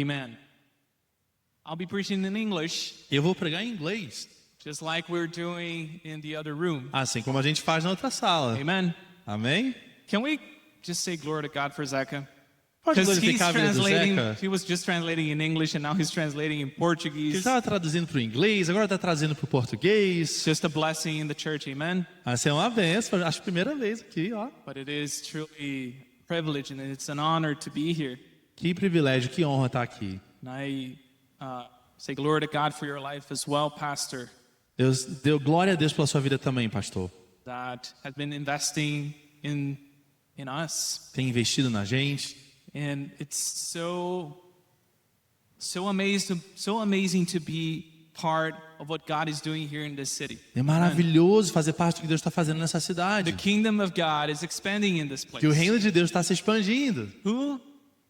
Amen. I'll be preaching in English, Eu vou pregar em inglês, just like we're doing in the other room. assim como a gente faz na outra sala. Amen. Amém? Can we just say glory to God for Zeka? Pode Because he's glorificar a vida do translating, Zeca. he was just translating in English and now he's translating in Ele Portuguese. estava traduzindo para o inglês, agora está traduzindo para o português. It's just a blessing in the church, amen? Assim, é uma benção, acho que a primeira vez aqui, ó. But it is truly a privilege and it's an honor to be here. Que privilégio, que honra estar aqui. And I say glory to God for your life as well, Pastor, Deus deu glória a Deus pela sua vida também, pastor. that has been investing in us. Tem investido na gente. And it's so amazing to be part of what God is doing here in this city. É maravilhoso fazer parte do que Deus está fazendo nessa The cidade. kingdom of God is expanding in this place. Que o reino de Deus está se expandindo. Who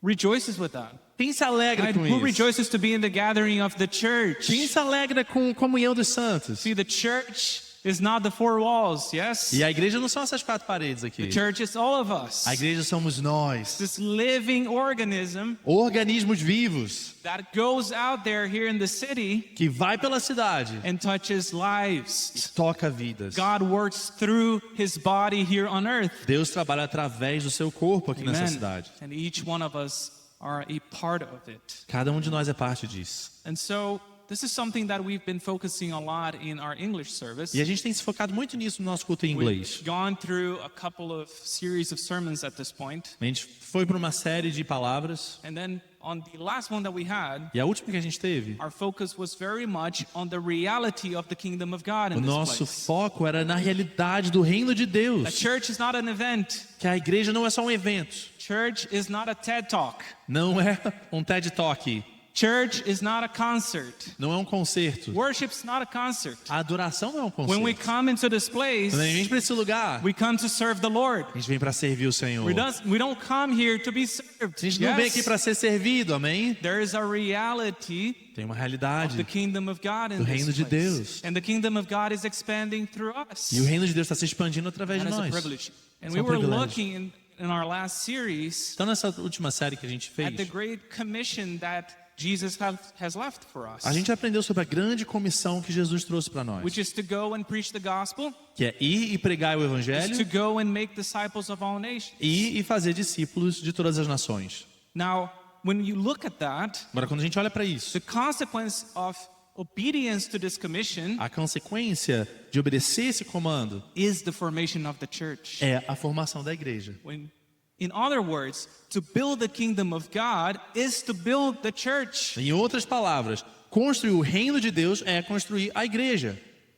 rejoices with that? Quem se alegra Right? com Who isso? rejoices to be in the gathering of the church? Quem se alegra com a comunhão dos santos? See, the church is not the four walls, yes? E a igreja não são essas quatro paredes aqui. The church is all of us. A igreja somos nós, This living organism organismos vivos, that goes out there here in the city que vai pela cidade and touches e lives. toca vidas. God works through his body here on earth. Deus trabalha através do seu corpo aqui nessa cidade. And each one of us are a part of it. Cada um de nós é parte disso. And so this is something that we've been focusing a lot in our English service. E a gente tem se focado muito nisso no nosso culto em inglês. We've gone through a couple of series of sermons at this point. A gente foi para uma série de palavras. And then on the last one that we had, E a última que a gente teve, our focus was very much on the reality of the kingdom of God o in this nosso place. foco era na realidade do reino de A Deus. church is not an event. Que a igreja não é só um evento. Church is not a TED Talk. Não é um TED Talk. Church is not a concert. Não é um concerto. Worship is not a concert. A adoração não é um When we concerto. come into this place, Quando a gente vem para esse lugar, we come to serve the Lord. a gente vem para servir o Senhor. We don't come here to be served. A gente não vem aqui para ser servido, amém? There is a reality Tem uma of the realidade. kingdom of God in Do reino this de place. Deus. And the kingdom of God is expanding through us. E o reino de Deus está se expandindo através de That is a nós. privilege. And Isso we é um were privilégio. looking in our last series Então, nessa última série que a gente at the fez, great commission that Jesus has left for us, a gente aprendeu sobre a grande comissão que Jesus trouxe para nós, which is to go and preach the gospel, que é ir e pregar o is to evangelho, go and make disciples of all nations. ir e fazer discípulos de todas as nações. Now, when you look at that, Agora, quando a gente olha para isso, the consequence of obedience to this commission a consequência de obedecer esse comando is the formation of the church. é a formação da igreja. In other words, to build the kingdom of God is to build the church. Em outras palavras, construir o reino de Deus é construir a igreja.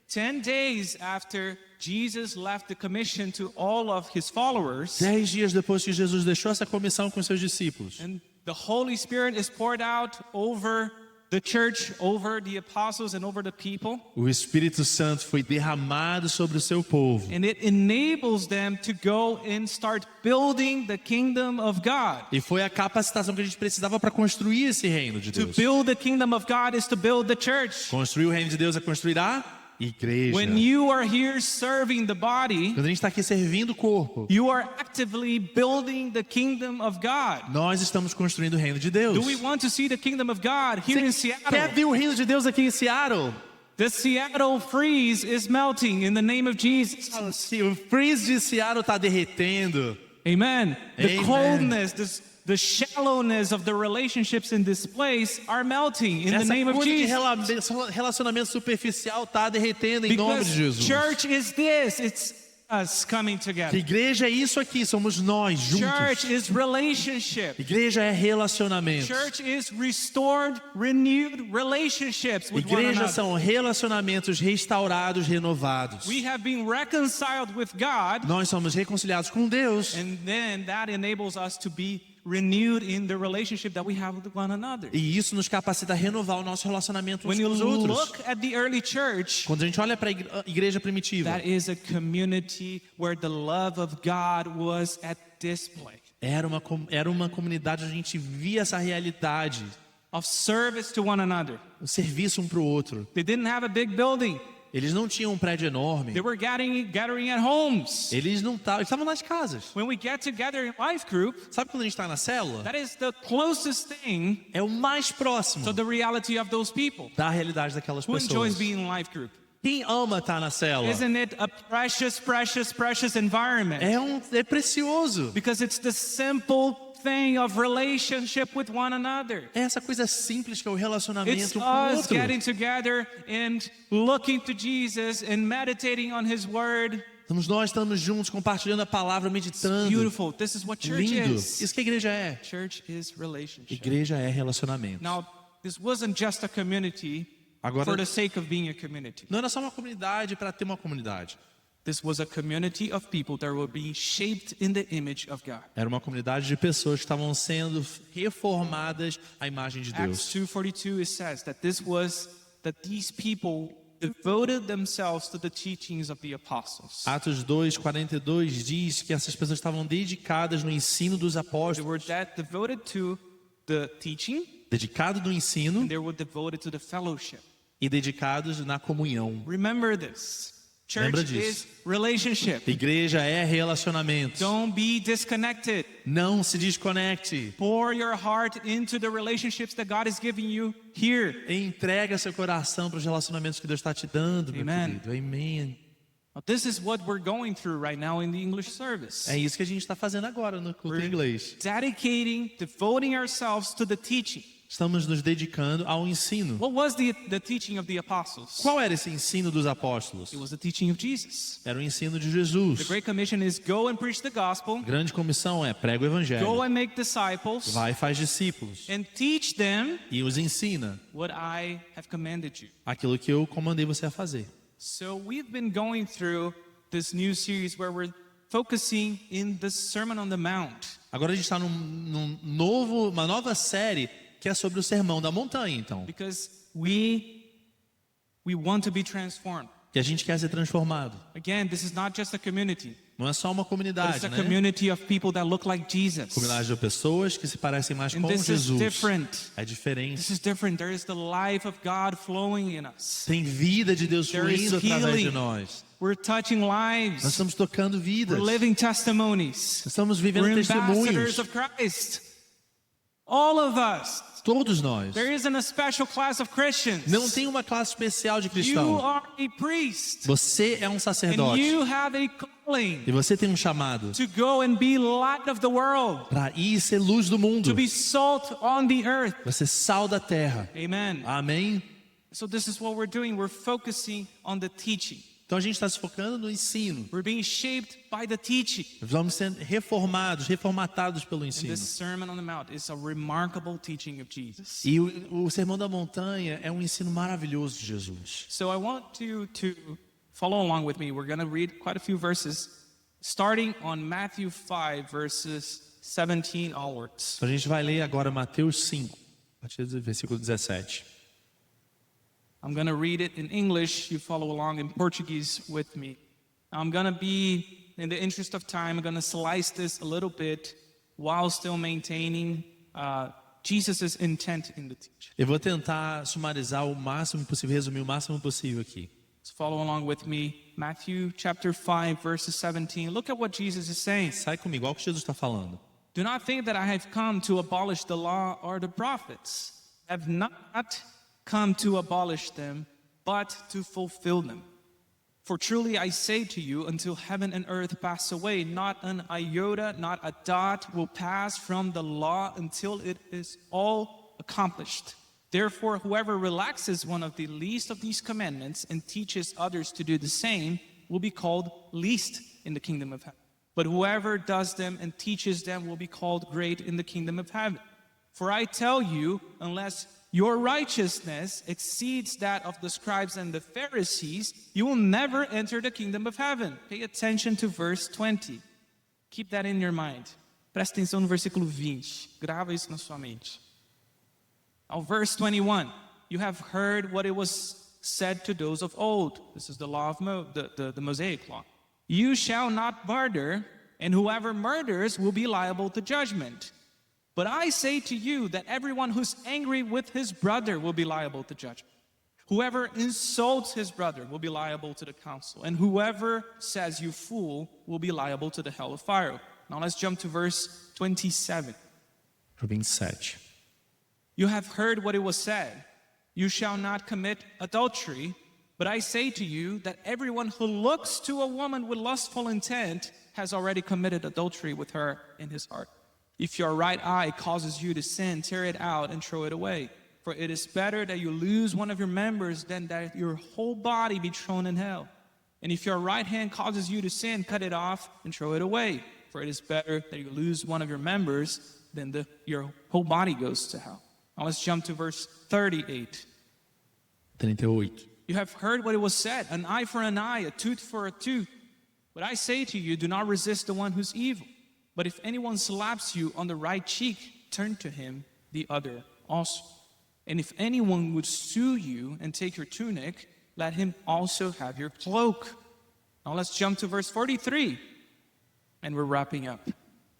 10 days after Jesus left the commission to all of his followers, 10 dias depois que Jesus deixou essa comissão com seus discípulos, and the Holy Spirit is poured out over the church, over the apostles and over the people, o Espírito Santo foi derramado sobre o seu povo. and it enables them to go and start building the kingdom of God. E foi a capacitação que a gente precisava para construir esse reino de To Deus. build the kingdom of God is to build the church. Construir o reino de Deus é construir a igreja. When you are here serving the body, Quando a gente está aqui servindo o corpo, you are actively building the kingdom of God. nós estamos construindo o reino de Deus. Do we want to see the kingdom of God here in Quer Seattle? ver o reino de Deus aqui em Seattle? The Seattle freeze is melting in the name of Jesus. Se o freeze de Seattle está derretendo, Amen. The Amen. coldness, the shallowness of the relationships in this place are melting in the essa name of coisa de Jesus. relacionamento superficial está derretendo em nome de Because Jesus. church is this. It's us coming Que together. igreja é isso aqui, somos nós Church juntos. is relationship. Igreja é relacionamento. Church is restored, renewed relationships with one Igreja another. são relacionamentos restaurados, renovados. We have been reconciled with God, Nós somos reconciliados com Deus. and then that enables us to be renewed in the relationship that we have with one another. E isso nos capacita a renovar o nosso relacionamento uns When you com os outros. look at the early church, Quando a gente olha para a igreja primitiva, that is a community where the love of God was at display, era uma comunidade onde a gente via essa realidade, of service to one another. o serviço um para o outro. They didn't have a big building. Eles não tinham um prédio enorme. They were gathering at homes. Eles não estavam nas casas. When we get together in life group, Sabe quando a gente está na célula? that is the closest thing É o mais próximo to the reality of those people. da realidade daquelas Who enjoys pessoas. being in life group? Quem ama estar na célula? Isn't it a precious environment? É precioso. Because it's the simple thing of relationship with one another. É essa coisa simples que é o It's relacionamento com o us outro. getting together and looking to Jesus and meditating on His Word. Nós estamos juntos, compartilhando a palavra, meditando. Beautiful. This is what church Lindo. is. Isso que a igreja é. Church is relationship. Igreja é relacionamento. Now, this wasn't just a community Agora- for the sake of being a community. Não era só uma comunidade para ter uma comunidade. This was a community of people that were being shaped in the image of God. Era uma comunidade de pessoas que estavam sendo reformadas à imagem de Acts Deus. 2:42 it says that these people devoted themselves to the teachings of the apostles. Atos 2:42 diz que essas pessoas estavam dedicadas no ensino dos They apóstolos, were devoted to the teaching, dedicados no ensino and they were devoted to the fellowship. e dedicados na comunhão. Remember this. Lembra Church disso. is relationship. Igreja é relacionamento. Don't be disconnected. Não se desconecte. Pour your heart into the relationships that God is giving you here. Entrega seu coração para os relacionamentos que Deus está te dando, meu Amen. querido. Amém. Now, this is what we're going through right now in the English service. É isso que a gente está fazendo agora no culto em inglês. Devoting ourselves to the teaching. Estamos nos dedicando ao ensino. What was the teaching of the apostles? Qual era esse ensino dos apóstolos? It was the teaching of Jesus. Era o ensino de The Jesus. Great Commission is go and preach the gospel, A grande comissão é prega o go evangelho. and make disciples, Vai e faz discípulos. and teach them E os ensina what I have commanded you. aquilo que eu comandei você a fazer. So we've been going through this new series where we're focusing in the Sermon on the Mount. Agora a gente está uma nova série que é sobre o Sermão da Montanha, então. Because we want to be transformed. Que a gente quer ser transformado. Again, this is not just a community. Não é só uma But comunidade, it's a né? community of people that look like Jesus. Comunidade de pessoas que se parecem mais And com this is Jesus. different. É diferente. This is different. There is the life of God flowing in us. Tem vida de Deus There is fluindo através de healing. nós. We're touching Nós lives. estamos tocando vidas. We're living testimonies. Estamos vivendo We're testemunhos. ambassadors of Christ. All of us. Todos nós. There isn't a special class of Christians. Não tem uma classe especial de You cristão. are a priest. Você é um And sacerdote. you have a calling E você tem um chamado to go and be light of the world. para ir e ser luz do mundo. To be salt on the earth. Você sal da terra. Amen. Amém? So this is what we're doing. We're focusing on the teaching. Então a gente está se focando no ensino. We're being shaped by the teaching. Vamos sendo reformatados pelo And ensino. this Sermon on the Mount is a remarkable teaching of Jesus. E o Sermão da Montanha é um ensino maravilhoso de Jesus. So I want you to follow along with me. We're going to read quite a few verses, starting on Matthew 5, verses 17 onwards. Então a gente vai ler agora Mateus 5, a partir do versículo 17. I'm going to read it in English. You follow along in Portuguese with me. I'm going to be, in the interest of time, I'm going to slice this a little bit while still maintaining Jesus' intent in the teaching. Eu vou tentar sumarizar o máximo possível, resumir o máximo possível aqui. So follow along with me. Matthew chapter 5, verses 17. Look at what Jesus is saying. Sai comigo, olha o que Jesus está falando. Do not think that I have come to abolish the law or the prophets. I have not come to abolish them, but to fulfill them. For truly I say to you, until heaven and earth pass away, not an iota, not a dot will pass from the law until it is all accomplished. Therefore, whoever relaxes one of the least of these commandments and teaches others to do the same will be called least in the kingdom of heaven. But whoever does them and teaches them will be called great in the kingdom of heaven. For I tell you, unless your righteousness exceeds that of the scribes and the Pharisees, you will never enter the kingdom of heaven. Pay attention to verse 20. Keep that in your mind. Presta atenção no versículo 20. Grava isso na sua mente. Now, verse 21. You have heard what it was said to those of old. This is the law of the Mosaic law. You shall not murder, and whoever murders will be liable to judgment. But I say to you that everyone who's angry with his brother will be liable to judgment. Whoever insults his brother will be liable to the council, and whoever says you fool will be liable to the hell of fire. Now let's jump to verse 27. Pro 27. You have heard what it was said, you shall not commit adultery, but I say to you that everyone who looks to a woman with lustful intent has already committed adultery with her in his heart. If your right eye causes you to sin, tear it out and throw it away. For it is better that you lose one of your members than that your whole body be thrown in hell. And if your right hand causes you to sin, cut it off and throw it away. For it is better that you lose one of your members than your whole body goes to hell. Now let's jump to verse 38. 38. You have heard what it was said, an eye for an eye, a tooth for a tooth. But I say to you, do not resist the one who's evil. But if anyone slaps you on the right cheek, turn to him the other also. And if anyone would sue you and take your tunic, let him also have your cloak. Now let's jump to verse 43. And we're wrapping up.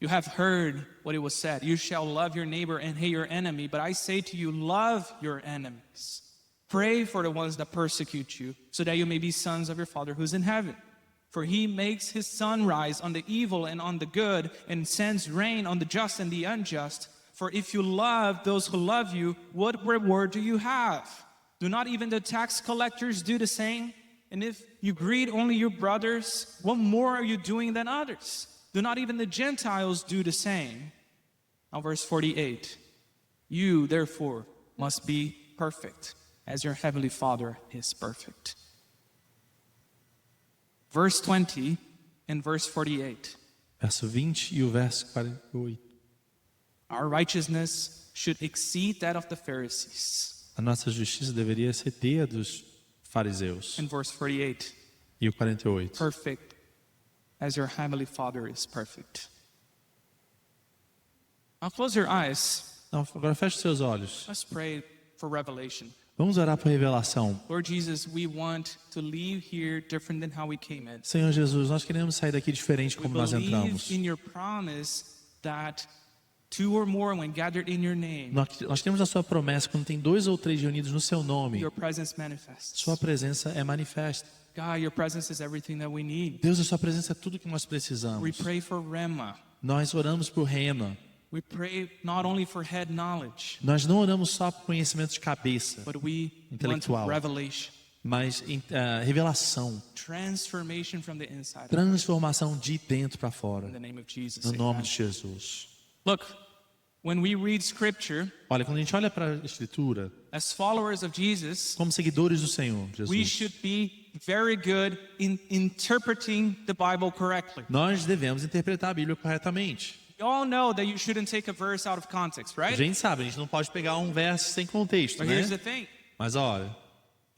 You have heard what it was said, you shall love your neighbor and hate your enemy. But I say to you, love your enemies. Pray for the ones that persecute you, so that you may be sons of your Father who's in heaven. For he makes his sun rise on the evil and on the good, and sends rain on the just and the unjust. For if you love those who love you, what reward do you have? Do not even the tax collectors do the same? And if you greet only your brothers, what more are you doing than others? Do not even the Gentiles do the same? Now verse 48. You, therefore, must be perfect, as your heavenly Father is perfect. Verse 20 and verse 48. Verso 20 e o verso 48. Our righteousness should exceed that of the Pharisees. A nossa justiça deveria exceder a dos fariseus. In verse 48. E o 48. Perfect, as your heavenly Father is perfect. Now close your eyes. Não, agora feche os seus olhos. Let's pray for revelation. Vamos orar por revelação. Lord Jesus, we want to leave here different than how we came in. Senhor Jesus, nós queremos sair daqui diferente We como nós believe entramos. in your promise that two or more, when gathered in your name, Nós temos a sua promessa, quando tem 2 ou 3 reunidos no seu nome, your presence manifests. sua presença é manifesta. God, your presence is everything that we need. Deus, a sua presença é tudo que nós We precisamos. pray for Rema. Nós oramos por rema. We pray not only for head knowledge, Nós não oramos só por conhecimento de cabeça, but we want Intelectual. revelation, mas revelação, transformation from the inside out. transformação de dentro para fora, In the name of Jesus. no nome Amen. de Jesus. Look, when we read scripture, Olha, quando a gente olha para a Escritura, as followers of Jesus, como seguidores do Senhor, we Jesus, should be very good in interpreting the Bible correctly. nós devemos interpretar a Bíblia corretamente. You all know that you shouldn't take a verse out of context, A right? gente sabe, a gente não pode pegar um verso sem contexto, But né? here's the thing. Mas olha,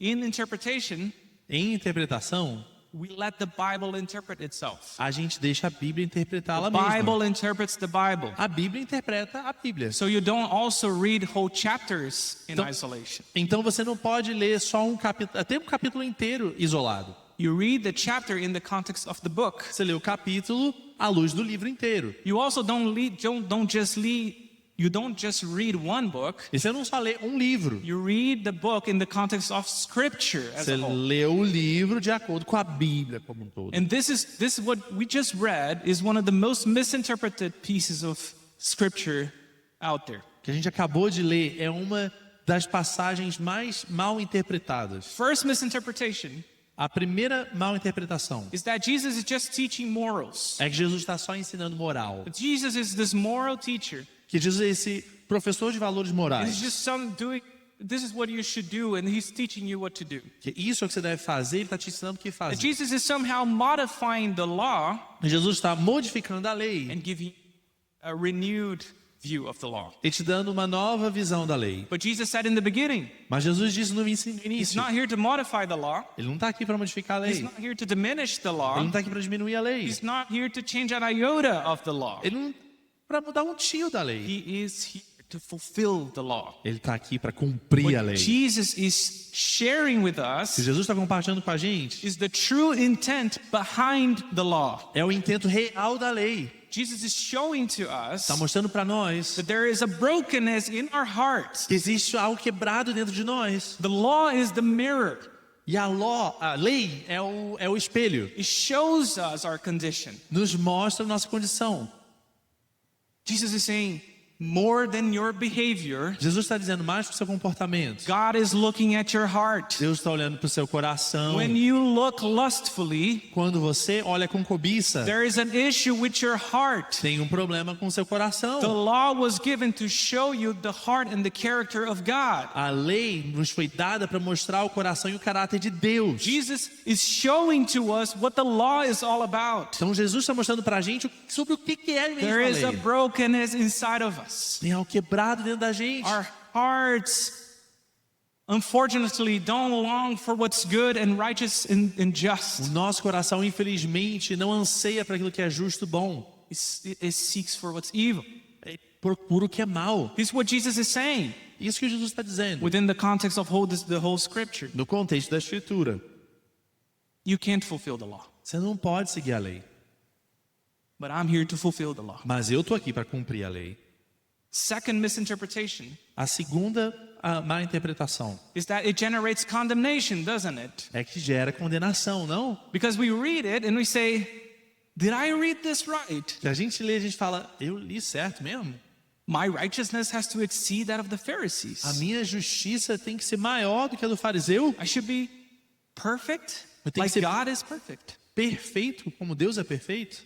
In interpretation, em interpretação, we let the Bible interpret itself. a gente deixa a Bíblia interpretar ela The mesma. Bible interprets the Bible. A Bíblia interpreta a Bíblia. So you don't also read whole chapters in Então- isolation. Então você não pode ler só um capítulo, até um capítulo inteiro isolado. You read the chapter in the context of the book. Você lê o capítulo à luz do livro inteiro. You also don't just read one book. E você não só lê um livro. You read the book in the context of scripture as Você a whole. lê o livro de acordo com a Bíblia como um todo. And this is what we just read is one of the most misinterpreted pieces of scripture out there. O que a gente acabou de ler é uma das passagens mais mal interpretadas. First misinterpretation A primeira mal interpretação is that Jesus is just teaching morals. é que Jesus está só ensinando moral. That Jesus is this moral teacher. Que Jesus é esse professor de valores And he's morais. just this is what you should do, and he's teaching you what to do. Que isso é o que você deve fazer, ele está te ensinando o que That fazer. Jesus is somehow modifying the law Jesus está modificando a lei and giving a renewed view of the law. e te dando uma nova visão da lei. But Jesus said in the beginning, Mas Jesus disse no he's início, not here to modify the law. ele não está aqui para modificar a He's lei. not here to diminish the Ele law. não está aqui para diminuir a lei. He's not here to change an iota of the law. Ele não para mudar um tio da lei. He is here to fulfill the law. Ele está aqui para cumprir a What lei. Jesus is sharing with us Se Jesus está compartilhando com a gente, is the true intent behind the law. é o intento real da lei. Jesus is showing to us Está mostrando para nós that there is a brokenness in our hearts. que existe algo quebrado dentro de nós. The law is the mirror. E a lei é o espelho. It shows us our condition. Nos mostra a nossa condição. Jesus is saying, more than your behavior, Jesus está dizendo mais que o seu comportamento. God is looking at your heart. Deus está olhando para o seu coração. When you look lustfully, Quando você olha com cobiça, there is an issue with your heart. tem um problema com o seu The coração. law was given to show you the heart and the character of God. A lei nos foi dada para mostrar o coração e o caráter de Deus. Jesus is showing to us what the law is all about. Então Jesus está mostrando para a gente sobre o que é mesmo There a is a lei. brokenness inside of us. Tem algo quebrado dentro da gente. Our hearts, unfortunately, don't long for what's good and righteous and O just. nosso coração, infelizmente, não anseia para aquilo que é justo e bom. It seeks for what's evil. Procura o que é mal. This is what Jesus is saying Isso que Jesus está dizendo. within the context of the whole scripture. No contexto da Escritura. You can't fulfill the law, Você não pode seguir a lei. but I'm here to fulfill the law. Mas eu estou aqui para cumprir a lei. Second misinterpretation A segunda má interpretação is that it generates condemnation, doesn't it? é que gera condenação, não? Because we read it and we say, did I read this right? Se a gente lê, a gente fala, eu li certo mesmo? My righteousness has to exceed that of the A Pharisees. minha justiça tem que ser maior do que a do fariseu? I should be perfect Eu tenho like que ser God is perfect. perfeito como Deus é perfeito?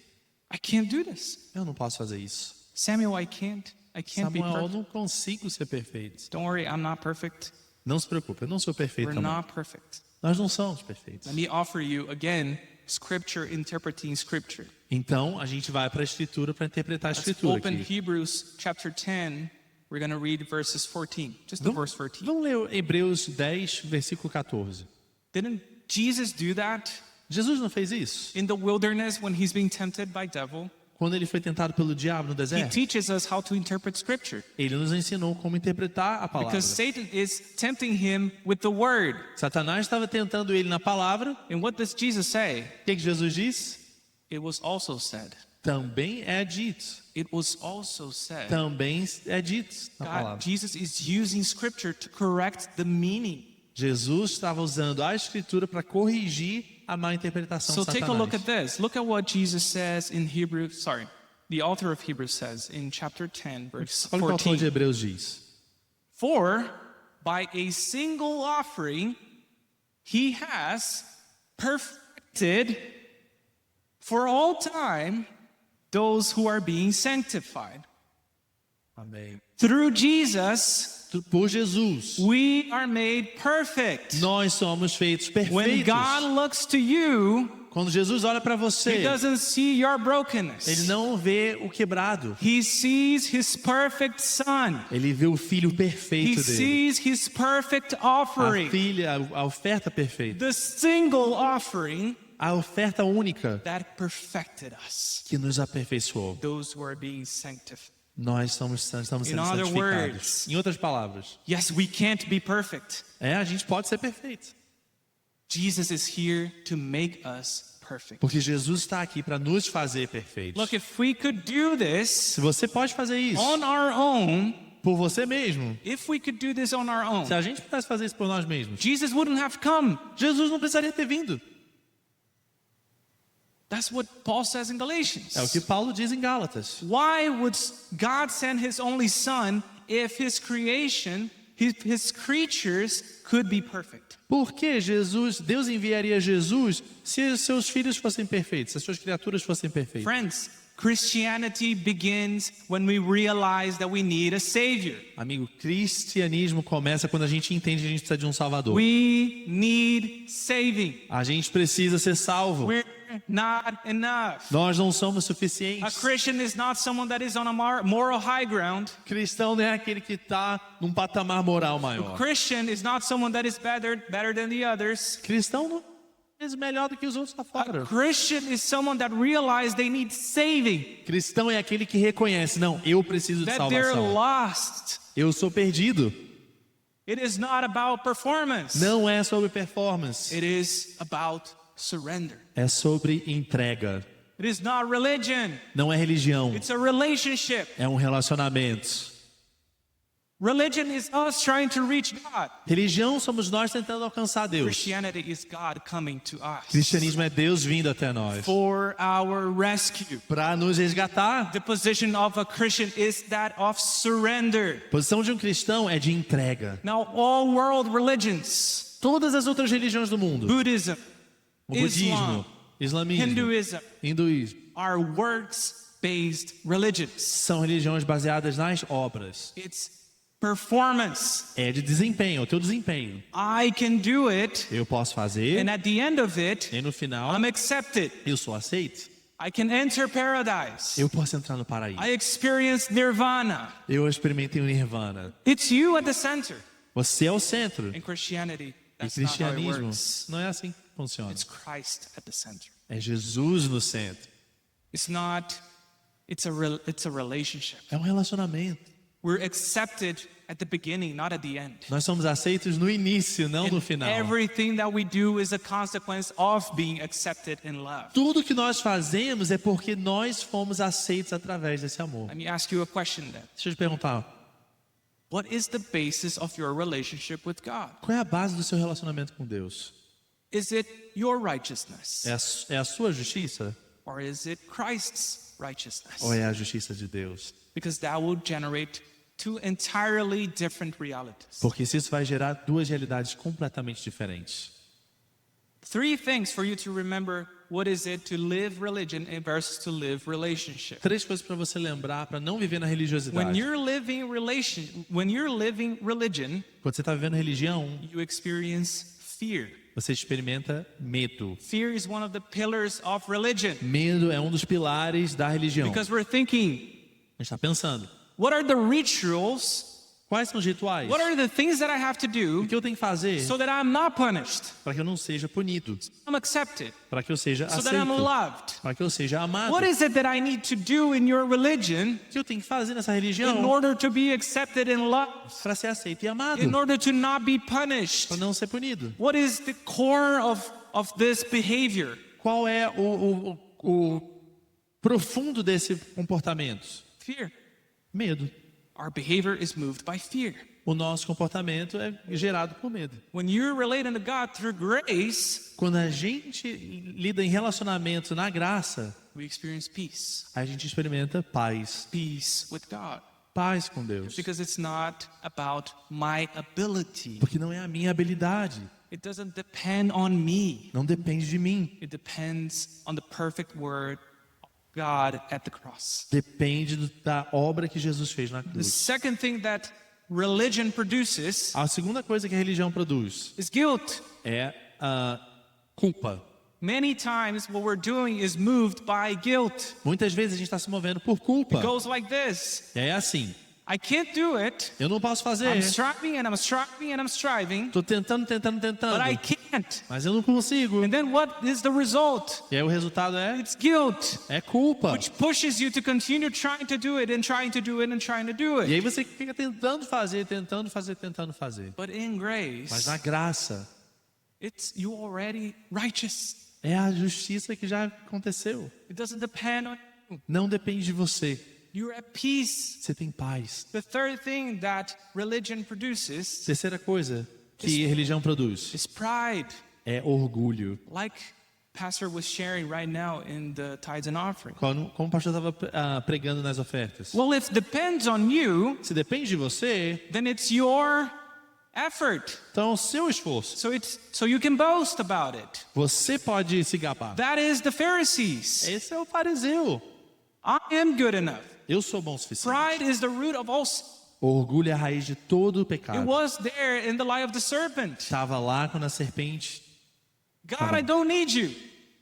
I can't do this. Eu não posso fazer isso. Samuel, I can't be Samuel, eu perfect. não consigo ser perfeito. Don't worry, I'm not perfect. Não se preocupe, eu não sou perfeito We're também. not perfect. Nós não somos perfeitos. Let me offer you again scripture interpreting scripture. Então, a gente vai para a Escritura para interpretar a Let's Escritura open aqui. Hebrews chapter 10. We're going to read verses 14. Just the verse 14. Vamos ler Hebreus 10, versículo 14. Didn't Jesus do that Jesus não fez isso? in the wilderness when he's being tempted by devil? Quando ele foi tentado pelo diabo no He deserto, teaches us how to interpret scripture ele nos ensinou como interpretar a palavra. because Satan is tempting him with the word. Satanás estava tentando ele na palavra. And what does Jesus say? O que Jesus disse? It was also said. Também é dito. It was also said. Também é dito na God, palavra. Jesus is using scripture to correct the meaning. Jesus estava usando a Escritura para corrigir a má interpretação So de take a look at Satanás. this. Look at what Jesus says in Hebrews, the author of Hebrews says in chapter 10, verse Olha o que o autor de 14. Hebreus diz. For by a single offering he has perfected for all time those who are being sanctified. Amém. Through Jesus, Por Jesus, we are made perfect. nós somos feitos When perfeitos. God looks to you, Quando Jesus olha para he você, doesn't see your ele brokenness. não vê o quebrado. He sees his perfect son. Ele vê o filho He perfeito dele. sees his perfect A offering. filha, a oferta perfeita. The single offering A oferta única that perfected us. que nos aperfeiçoou. Those who are being sanctified. Nós estamos sendo In other santificados. words, Em outras palavras, yes, we can't be perfect. a gente pode ser perfeito. Jesus is here to make us perfect. Porque Jesus está aqui para nos fazer perfeitos. Look, if we could do this Se você pode fazer isso on our own, por você mesmo, if we could do this on our own, se a gente pudesse fazer isso por nós mesmos, Jesus wouldn't have come. Jesus não precisaria ter vindo. That's what Paul says in Galatians. É o que Paulo diz em Gálatas. Why would God send his only son if his creation, his creatures could be perfect? Por que Deus enviaria Jesus se os seus filhos fossem perfeitos, se as suas criaturas fossem perfeitas? Friends, Christianity begins when we realize that we need a savior. Amigo, cristianismo começa quando a gente entende que a gente precisa de um salvador. We need saving. A gente precisa ser salvo. We're not enough. Nós não somos A suficientes. Christian is not someone that is on a moral high ground. Cristão não é aquele que está num patamar moral maior. Christian is not someone that is better than the others. Cristão não é melhor do que os outros lá fora. Christian is someone that realizes they need saving, Cristão é aquele que reconhece, não, eu preciso de that they're salvação. lost. Eu sou perdido. It is not about performance. Não é sobre performance. It is about surrender. É sobre entrega. It is not religion. Não é religião, It's a relationship. é um relacionamento. Religion is us trying to reach God. Religião somos nós tentando alcançar Deus. Christianity is God coming to us Cristianismo é Deus vindo até nós for our rescue. para nos resgatar. The position of a Christian is that of surrender. A posição de um cristão é de entrega. Now, all world religions, Todas as outras religiões do mundo, Buddhism, o budismo, Islam, islamismo, Hinduism, hinduísmo, are works-based religions. são religiões baseadas nas obras. It's performance. É de desempenho, é o teu desempenho. I can do it, Eu posso fazer and at the end of it, e no final I'm accepted. eu sou aceito. I can enter paradise. Eu posso entrar no paraíso. I experience nirvana. Eu experimentei o nirvana. It's you at the center. Você é o centro. In Christianity, E that's not how it cristianismo works. não é assim que funciona. It's Christ at the center. É Jesus no centro. It's not, it's a relationship. É um relacionamento. We're accepted at the beginning, not at the end. Nós somos aceitos no início, não no And final. everything that we do is a consequence of being accepted in love. Tudo que nós fazemos é porque nós fomos aceitos através desse amor. Let me ask you a question then. Deixa eu te perguntar, What is the basis of your relationship with God? qual é a base do seu relacionamento com Deus? Is it your righteousness? É a sua justiça Or is it Christ's righteousness? ou é a justiça de Deus? Because that will generate two entirely different realities. Porque isso vai gerar duas realidades completamente diferentes. Three things for you to remember what is it to live religion versus to live relationship. Três coisas para você lembrar para não viver na When religiosidade. you're living religion, Quando você está vivendo religião, you experience fear. você experimenta medo. Fear is one of the pillars of religion Medo é um dos pilares da religião. because we're thinking, A gente está pensando, what are the rituals? quais são os rituais? What are the things that I have to O do que eu tenho que fazer so that I'm not punished? para que eu não seja punido? I'm accepted. Para que eu seja So that I'm aceito? loved. Para que eu seja amado? What O is it that I need to do in your religion que eu tenho que fazer nessa in religião order to be accepted and loved? para ser aceito e amado? In order to not be punished? Para não ser punido? What is the core of this behavior? Qual é o profundo desse comportamento? Fear. Medo. Our behavior is moved by fear. O nosso comportamento é gerado por medo. When you're relating to God through grace, Quando a gente lida em relacionamento na graça, we experience peace. a gente experimenta paz. Peace with God. Paz com Deus. Because it's not about my ability. Porque não é a minha habilidade. It doesn't depend on me. Não depende de mim. It depends on the perfect word of God at the cross. Depende da obra que Jesus fez na The cruz. second thing that religion produces A segunda coisa que a religião produz is guilt. é a culpa. Many times what we're doing is moved by guilt. Muitas vezes a gente está se movendo por culpa. It goes like this. É assim. I can't do it. Eu não posso fazer. I'm striving and I'm striving and I'm striving, Estou tentando, but I can't. mas eu não consigo. And then what is the result? E aí o resultado It's guilt, é culpa. which pushes you to continue trying to do it and trying to do it and trying to do E it. aí você fica tentando fazer. But in Mas grace, na graça it's you already righteous. é a justiça que já aconteceu. It doesn't depend on you. Não depende de você. You're at peace. Você tem paz. The third thing that religion produces Terceira coisa que a religião produz is pride, é orgulho. like Pastor was sharing right now in the tithes and offering. Como o pastor estava pregando nas ofertas. Well, if it depends on you, Se depende de você, then it's your effort. então é o seu esforço. So you can boast about it. Você pode se gabar. That is the Pharisees. Esse é o fariseu. I am good enough. Eu sou bom o suficiente. Pride is the root of all sin. O orgulho é a raiz de todo o It pecado. was there in the lie of the serpent. Estava lá quando a serpente. God, I don't need you.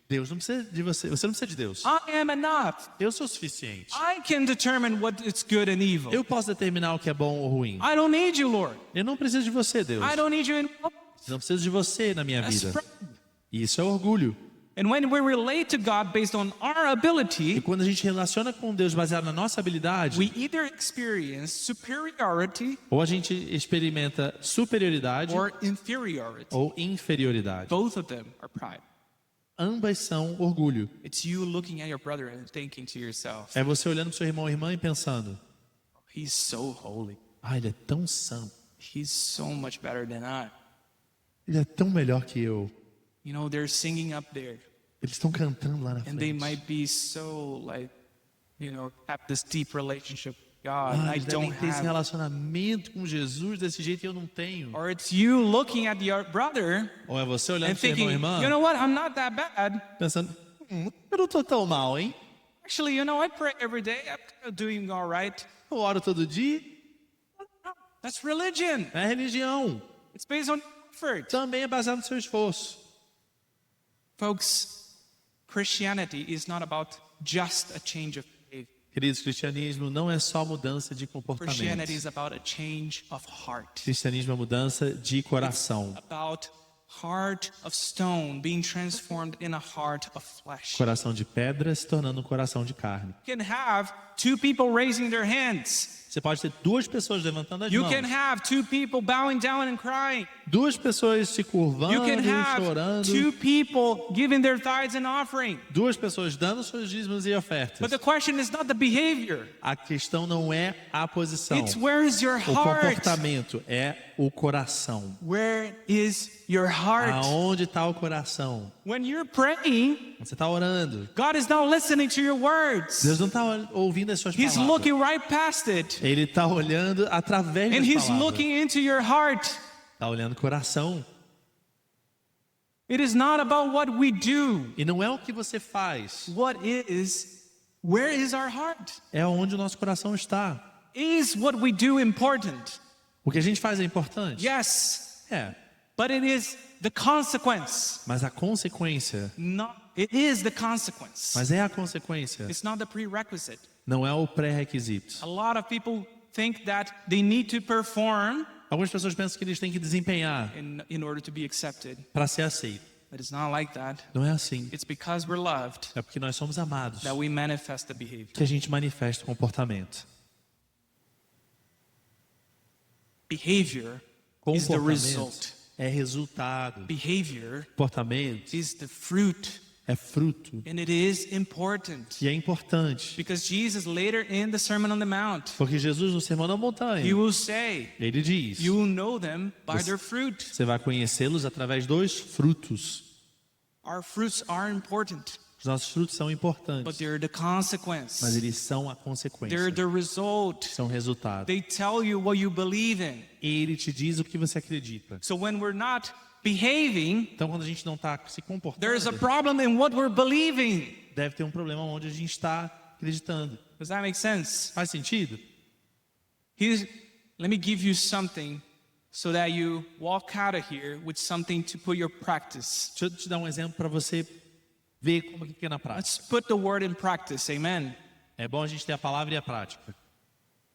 Deus não precisa de você. Você não precisa de Deus. I am enough. Eu sou o suficiente. I can determine what is good and evil. Eu posso determinar o que é bom ou ruim. I don't need you, Lord. Eu não preciso de você, Deus. I don't need you in Não preciso de você na minha That's vida. pride. E isso é orgulho. And when we relate to God based on our E ability, quando a gente relaciona com Deus baseado na nossa habilidade, we either experience superiority ou a gente experimenta superioridade or inferiority. ou inferioridade. Both of them are pride. Ambas são orgulho. It's you looking at your brother and thinking to yourself, É você olhando para seu irmão ou irmã e pensando: he's so holy. ele é tão santo. He's so much better than I. Ele é tão melhor que eu. You know, they're singing up there. Eles estão cantando lá na And they frente. might be so like, you know, have this deep relationship with God. And I Eles devem don't ter esse have. relacionamento com Jesus desse jeito e eu não tenho. Or it's you looking at your brother Ou é você olhando and para seu irmão thinking, ou irmã you know what, I'm not that bad. pensando: eu não tô tão mal, hein? Actually, you know, I pray every day. I'm kind of doing all right. Eu oro todo dia. That's religion. É religião. It's based on effort. Também é baseado no seu esforço. Folks, Christianity is not about just a change of behavior. Queridos, cristianismo não é só mudança de comportamento. Christianity is about a change of heart. Cristianismo é mudança de coração. About heart of stone being transformed in a heart of flesh. Coração de pedra se tornando um coração de carne. You can have two people raising their hands. Você pode ter duas pessoas levantando as You mãos. can have two people bowing down and crying. Duas pessoas se curvando You can e have chorando. two people giving their tithes and offering. Duas pessoas dando seus dízimos e But ofertas. the question is not the behavior. A questão não é a posição. It's where is your O heart? comportamento é o coração. Where is your heart? Aonde está o coração? When you're praying, Você está orando. God is not listening to your words. Deus não está ouvindo as suas He's palavras. looking right past it. Ele está olhando através And das He's palavras. looking into your heart. Está olhando o coração. It is not about what we do. E não é o que você faz. Where is our heart? É onde o nosso coração está. Is what we do important? O que a gente faz é importante? Yes, É. but it is the consequence. Mas a consequência. It is the consequence. Mas é a consequência. It's not the prerequisite. Não é o pré-requisito. A lot of people think that they need to perform Algumas pessoas pensam que eles têm que desempenhar in order to be accepted. para ser aceito. But it's not like that. Não é assim. It's because we're loved É porque nós somos amados that we manifest the behavior. que a gente manifesta o comportamento. Behavior is the Comportamento result. é resultado. Behavior Comportamento is the fruit. é fruto. And it is important. E é importante. Because Jesus later in the Sermon on the Mount, Porque Jesus no Sermão da Montanha, He will say, ele diz: you will know them by their fruit. você vai conhecê-los através dos frutos. Our fruits are important, Os nossos frutos são but importantes, they're the consequence. mas eles são a They're consequência. the result. São resultado. They tell you what you believe in. Ele te diz o que você acredita. So when we're not behaving, Então, quando a gente não está se comportando, there's a problem in what we're believing. deve ter um problema onde a gente está acreditando. Does that make sense? Faz sentido? Let me give you something so that you walk out of here with something to put your practice. Deixa eu te dar um exemplo para você ver como que é na prática. Let's put the word in practice. Amen. É bom a gente ter a palavra e a prática.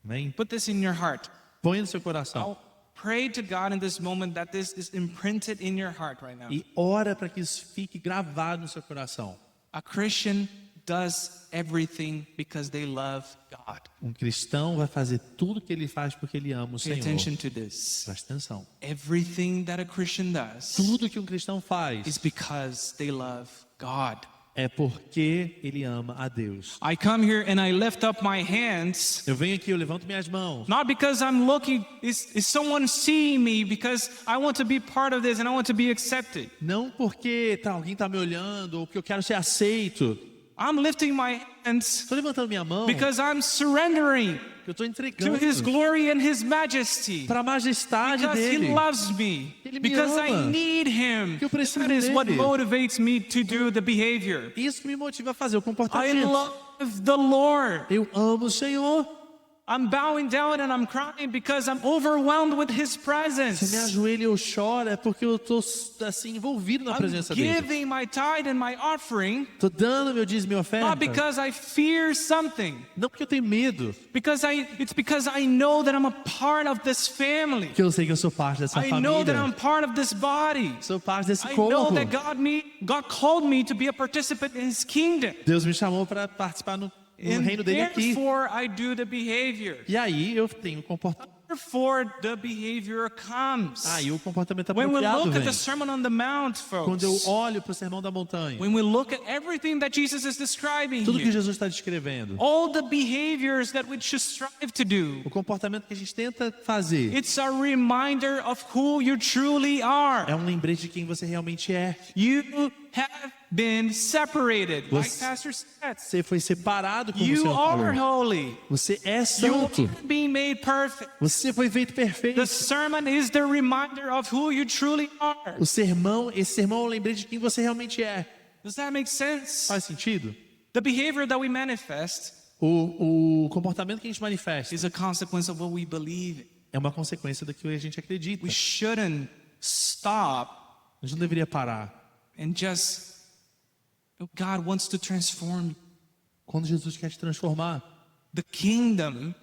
Amém? Put this in your heart. Põe no seu coração. I'll pray to God in this moment that this is imprinted in your heart right now. E ora para que isso fique gravado no seu coração. A Christian does everything because they love God. Um cristão vai fazer tudo que ele faz porque ele ama o Pay Senhor. attention to this. Presta atenção. Everything that a Christian does Tudo que um cristão is faz because they love God. é porque ele ama a Deus. I come here and I lift up my hands, Eu venho aqui, eu levanto minhas mãos. not because I'm looking, is someone seeing me, because I want to be part of this and I want to be accepted. Não porque alguém está me olhando ou porque eu quero ser aceito. I'm lifting my hands Estou levantando minha mão because I'm surrendering porque eu estou to entregando His glory and His majesty. para a majestade Because He dele. loves me. Ele me Because I ama. need Him. Que eu preciso That is what dele. motivates me to do the behavior. Isso que me motiva a fazer o I comportamento. love the Lord. Eu amo o Senhor. I'm bowing down and I'm crying because I'm overwhelmed with His Se me presence. ajoelho e eu choro é porque eu estou assim envolvido na I'm presença dele. giving my tithe and my offering Estou dando meu dízimo e not oferta. because I fear something, Não porque eu tenho medo, it's because I know that I'm a part of this family. porque eu sei que eu sou parte dessa I know that I'm família. part of this body. Sou parte desse I know corpo. that God called me to be a participant in His kingdom. Deus me chamou para participar no And reino dele aqui. therefore I do the behavior. E aí eu tenho comportamento. therefore the behavior comes. E o comportamento When we apropriado look at vem. the Sermon on the Mount, Quando eu folks, olho para o Sermão da Montanha, when we look at everything that Jesus is describing tudo que here, Jesus está descrevendo, all the behaviors that we should strive to do, o comportamento que a gente tenta fazer, it's a reminder of who you truly are. é um lembrete de quem você realmente é. You have been separated, like Você- Pastor said. Você foi separado, como o You Senhor are falou. holy. Você é You santo. are being made perfect. Você foi feito perfeito. The sermon is the reminder of who you truly are. Esse sermão é um lembrete de quem você realmente é. Does that make sense? Faz sentido? The behavior that we manifest O comportamento que a gente manifesta is a consequence of what we believe. é uma consequência do que a gente acredita. We shouldn't stop A gente não deveria parar. and just, God wants to transform Quando Jesus quer te transformar, the kingdom,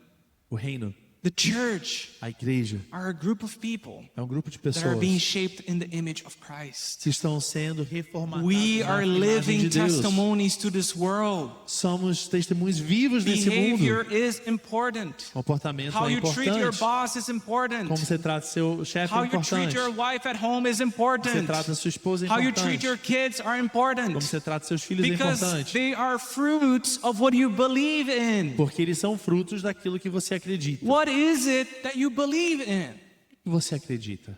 o reino, the church, a igreja, are a group of people é um grupo de that are pessoas being shaped in the image of Christ. que estão sendo reformadas We na are imagem living de Deus. testimonies to this world. Somos testemunhos vivos desse Behavior mundo. is important. Comportamento How é you treat your importante. boss is important. Como você trata seu chefe é How you treat importante. your wife at home is Você important. trata sua esposa é How you importante. treat your kids are important. Como você trata seus filhos é Because importante. they are fruits of what you believe in. Porque eles são frutos daquilo que você acredita. What is it that you believe in? O que você acredita?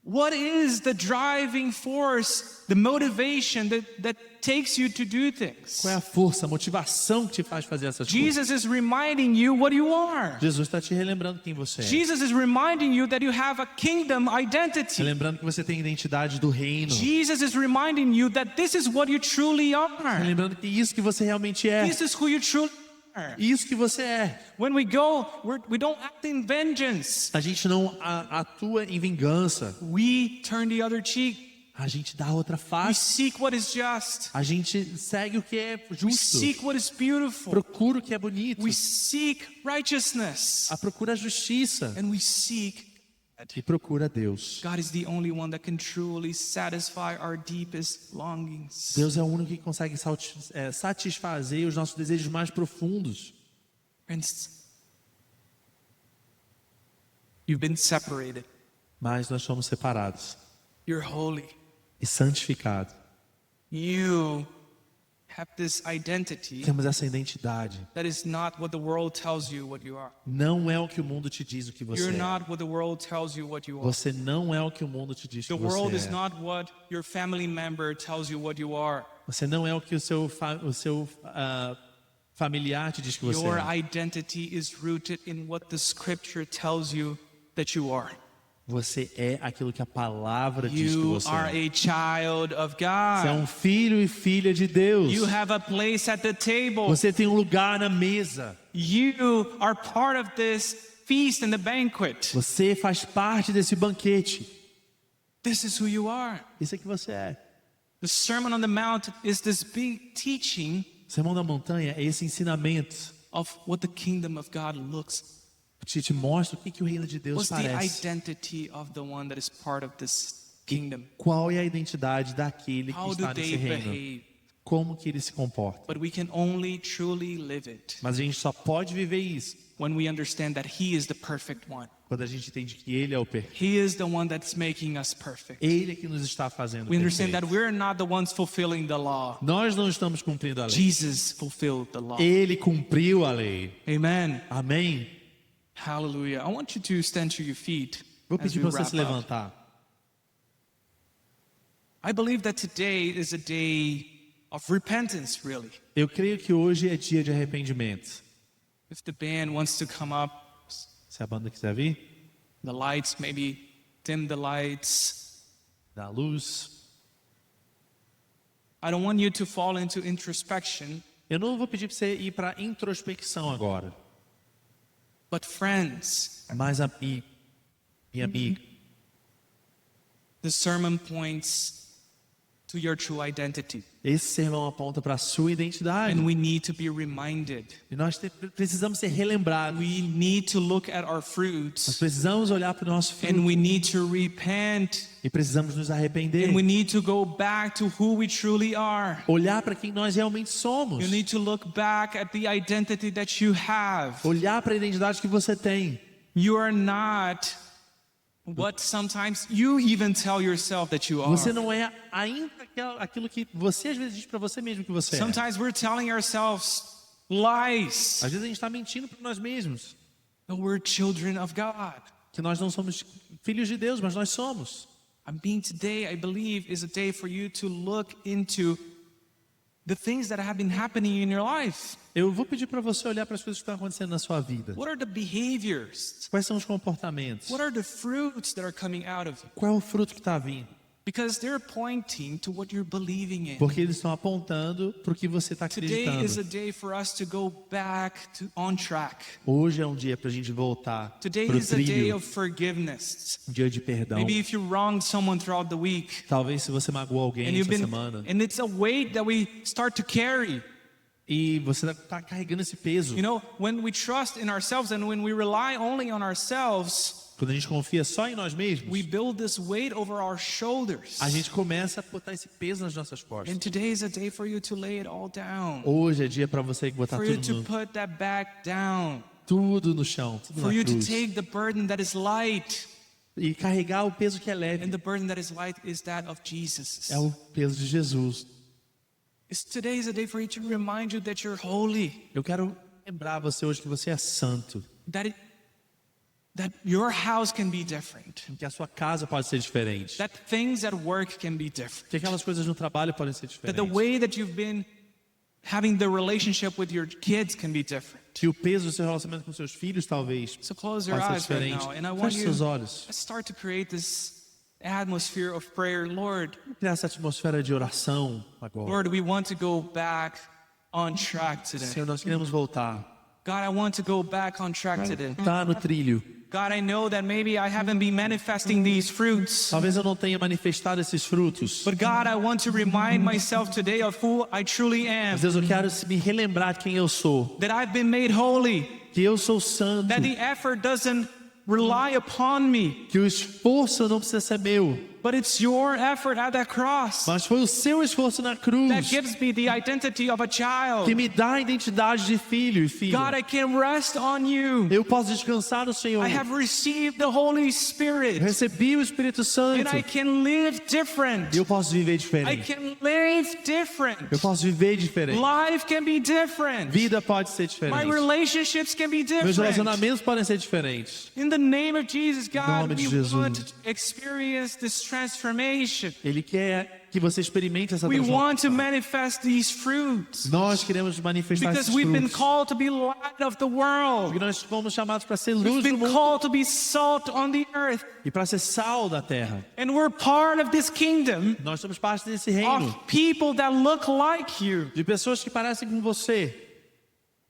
What is the driving force, the motivation that takes you to do things? Qual é a força, a motivação que te faz fazer essas coisas? Jesus is reminding you what you are. Jesus está te relembrando quem você é. Jesus is reminding you that you have a kingdom identity. Relembrando que você tem identidade do reino. Jesus is reminding you that this is what you truly are. Relembrando que isso que você realmente é. This is who you truly are. Isso que você é. When we go, we don't act in vengeance. A gente não atua em vingança. We turn the other cheek. A gente dá outra We face. seek what is just. A gente segue o que é We justo. seek what is beautiful. Procura o que é bonito. We seek righteousness. Procura a justiça. And we seek. E procura Deus. God is the only one that can truly satisfy our deepest longings. Deus é o único que consegue satisfazer os nossos desejos mais profundos. Friends, you've been separated. Mas nós somos separados You're holy. e santificados. You have this identity Temos essa identidade. that is not what the world tells you what you are. Não é o que o mundo te diz o que você You're é. not what the world tells you what you are. Você não é o que o mundo te diz que The world is você é. not what your family member tells you what you are. Você não é o que o seu familiar te diz que você Your é. identity is rooted in what the scripture tells you that you are. Você é aquilo que a palavra diz que You você are é. a child of Você é God. um filho e filha de Deus. You have a place at the table. Você tem um lugar na mesa. You are part of this feast and the banquet. Você faz parte desse banquete. This is who you are. Isso é que você é. The Sermon on the Mount is this big teaching O Sermão da Montanha é esse ensinamento of what the kingdom of God looks. que te mostra o que o reino de Deus What's the parece. identity of the one that is part of this kingdom? Qual é a identidade daquele que How do está they nesse reino? behave? Como que ele se comporta. But we can only truly live it Mas a gente só pode viver isso when we understand that He is the perfect one. quando a gente entende que ele é o perfeito. He is the one that's making us perfect. Ele é que nos está fazendo We understand that perfeito. we're not the ones fulfilling the law. Nós não estamos cumprindo a lei. Jesus fulfilled the law. Ele cumpriu a lei. Amen. Amém? Hallelujah. I want you to stand to your feet Vou as pedir we para você wrap se up. levantar. I believe that today is a day of repentance, really. Eu creio que hoje é dia de arrependimento. If the band wants to come up, Se a banda quiser vir, the lights, maybe dim the lights. dá luz. I don't want you to fall into introspection, Eu não vou pedir para você ir para introspecção agora. but friends, Mas minha amiga, the sermon points to your true identity. esse sermão aponta para a sua identidade. And we need to be reminded. E nós precisamos ser relembrados. We need to look at our Nós fruits. precisamos olhar para o nosso And fruto we need to repent. e precisamos nos arrepender. And we need to go back to who we truly are. Olhar para quem nós realmente somos. You need to look back at the identity that you have. Olhar para a identidade que você tem. You are not what sometimes you even tell yourself that you are. Você não é ainda aquilo que você às vezes diz para você mesmo que você é. Sometimes we're telling ourselves lies. Às vezes a gente está mentindo para nós mesmos. But we're children of God. Que nós não somos filhos de Deus, mas nós somos. I mean, today I believe is a day for you to look into the things that have been happening in your life. Eu vou pedir para você olhar para as coisas que estão acontecendo na sua vida. What are the behaviors? Quais são os comportamentos? What are the fruits that are coming out of you? Qual é o fruto que está vindo? Because they're pointing to what you're believing in. Porque eles estão apontando para o que você está Today is a acreditando. day for us to go back on track. Hoje é um dia para a gente voltar Today para o is a day trilho, of forgiveness. um dia de perdão. Maybe if you wronged someone throughout the week, Talvez se você magoou alguém and essa semana and it's a weight that we start to carry. e você está carregando esse peso. You know, when we trust in ourselves and when we rely only on ourselves, Quando a gente confia só em nós mesmos, we build this weight over our shoulders. a gente começa a botar esse peso nas nossas costas. And today is a day for you to lay it all down. Hoje é dia para você botar For you to tudo put that back down. no chão, tudo For na you to cruz. take the burden that is light. E carregar o peso que é And leve. the burden that is light is that of Jesus. É o peso de Jesus. Today is a day for you to remind you that you're holy. Eu quero lembrar você hoje que você é santo. That your house can be different. Que a sua casa pode ser diferente. That things at work can be different. Que aquelas coisas no trabalho podem ser That the diferentes. way that you've been having the relationship with your kids can be different. Que o peso do seu relacionamento com seus filhos talvez So close your pode ser eyes right diferente. now, and I want Feche you seus olhos. to start to create this atmosphere of prayer. Lord, Criar essa atmosfera de oração agora. Lord, we want to go back on track today. Senhor, nós queremos voltar. God, I want to go back on track today. Tá no trilho. God, I know that maybe I haven't been manifesting these fruits. Talvez eu não tenha manifestado esses frutos. But God, I want to remind myself today of who I truly am. Mas Deus, eu quero me relembrar de quem eu sou. That I've been made holy. Que eu sou santo. That the effort doesn't rely upon me. Que o esforço não precisa ser meu. But it's your effort at that cross Mas foi o seu esforço na that cruz gives me the identity of a child. que me dá a identidade de filho e filha. God, I can rest on you. Eu posso descansar no Senhor. I have received the Holy Spirit. Eu recebi o Espírito And Santo. I can live different. E eu posso viver I diferente. can live different. Eu posso viver diferente. Life can be different. Vida pode ser My diferente. relationships can be Meus different. relacionamentos podem ser diferentes. In the name of Jesus, God, nome de we Jesus. want to experience this transformation. Ele quer que você experimente essa We transformação. want to manifest these fruits Nós queremos manifestar because esses we've been frutos. called to be light of the world. Porque nós fomos chamados para ser We've luz do been mundo called to be salt on the earth. e para ser sal da terra. And we're part of this kingdom Nós somos parte desse reino of people that look like you. de pessoas que parecem com você.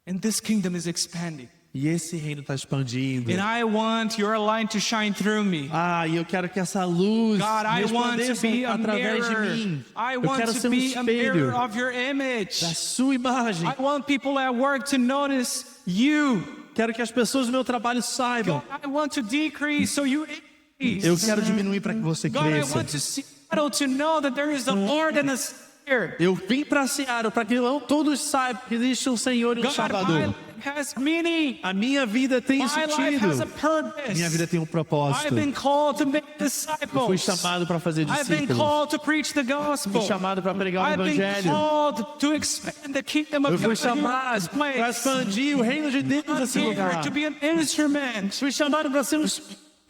And this kingdom is expanding. E esse reino está expandindo. And I want your light to shine through me. E eu quero que essa luz God, I want to resplandeça be a através de mirror. mim. I Eu want quero to ser um be a mirror espelho of your image. da sua imagem. I want people at work to notice you. Quero que as pessoas do meu trabalho saibam. God, I want to decrease so you increase. Eu quero diminuir para que você God, I cresça. want to Seattle to know that there is a Lord and a Savior. Eu vim para Seara para que todos saibam que existe um Senhor e um God, my Salvador. life has meaning. A minha vida tem My life has a sentido. purpose. Minha vida tem um I've propósito. been called to make Eu fui disciples. chamado para fazer I've been discípulos. called to preach the gospel. Fui chamado para pregar o I've been evangelho. called to expand the kingdom of Eu fui God here in chamado this para place. expandir o reino de Deus I'm nesse here lugar. to be an instrument. Fui chamado para ser um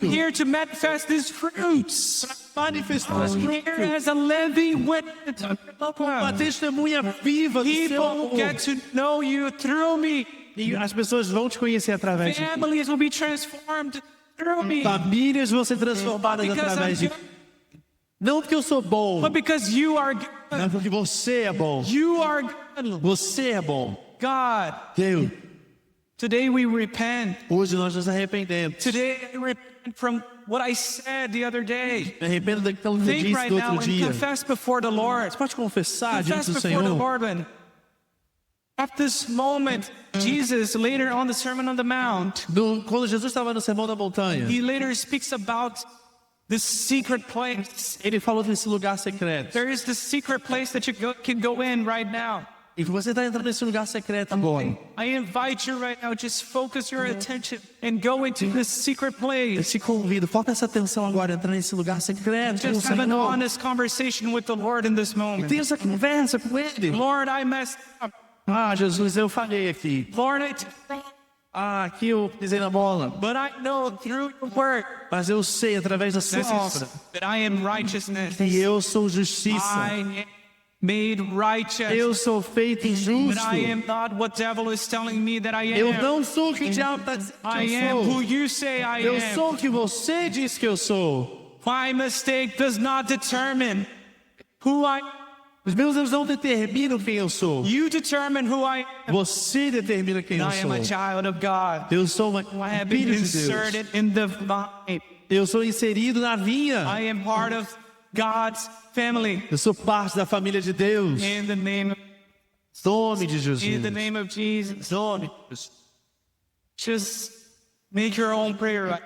Here to manifest these fruits. manifestar as Here as a living witness. uma testemunha viva do seu People amor. get to know you through me. E as pessoas vão te conhecer através de mim. Families will be transformed through me. Famílias vão ser transformadas Because através I'm de mim. Não porque eu sou bom, But because you are good. não porque você é bom. You are good. Você é bom. God, Deus, today we repent. hoje nós nos arrependemos. Today I repent from what I said the other day. Me arrependo daquilo que eu Think disse right do now outro and dia. confess before the Lord. Você pode confessar Confess diante do before the Senhor. Lord when at this moment, Jesus later on the Sermon on the Mount, Quando Jesus estava no Sermão da Montanha, he later speaks about this secret place. ele falou desse lugar secreto. There is this secret place that you can go in right now. E você está entrando nesse lugar secreto agora. I invite you right now, just focus your attention and go into this secret place. Eu te convido, foca essa atenção agora, entrar nesse lugar secreto com o Just have an Senhor. honest conversation with the Lord in this moment. Tenha essa conversa com Ele. Lord, I messed up. Ah, Jesus, eu falei aqui. Lord, Ah, aqui eu pisei na bola. but I know through your word Mas eu sei, através da sua obra, that I am righteousness. que eu sou justiça. I am made righteous. Eu sou feito justo. But I am not what devil is telling me that I Eu am. não sou o que o diabo está dizendo I que am eu who sou. you say I Eu am. sou o que você diz que eu sou. My mistake does not determine who I am. Os meus erros não determinam quem eu sou. You determine who I am. Você determina quem eu I am a sou. child of God. Eu sou uma I have been filho de Deus. inserted in the vine. Eu sou inserido na vinha. I am part of God's family. Eu sou parte da família de Deus. In the name of, Nome de Jesus. in the name of Jesus. Nome. Just make your own prayer right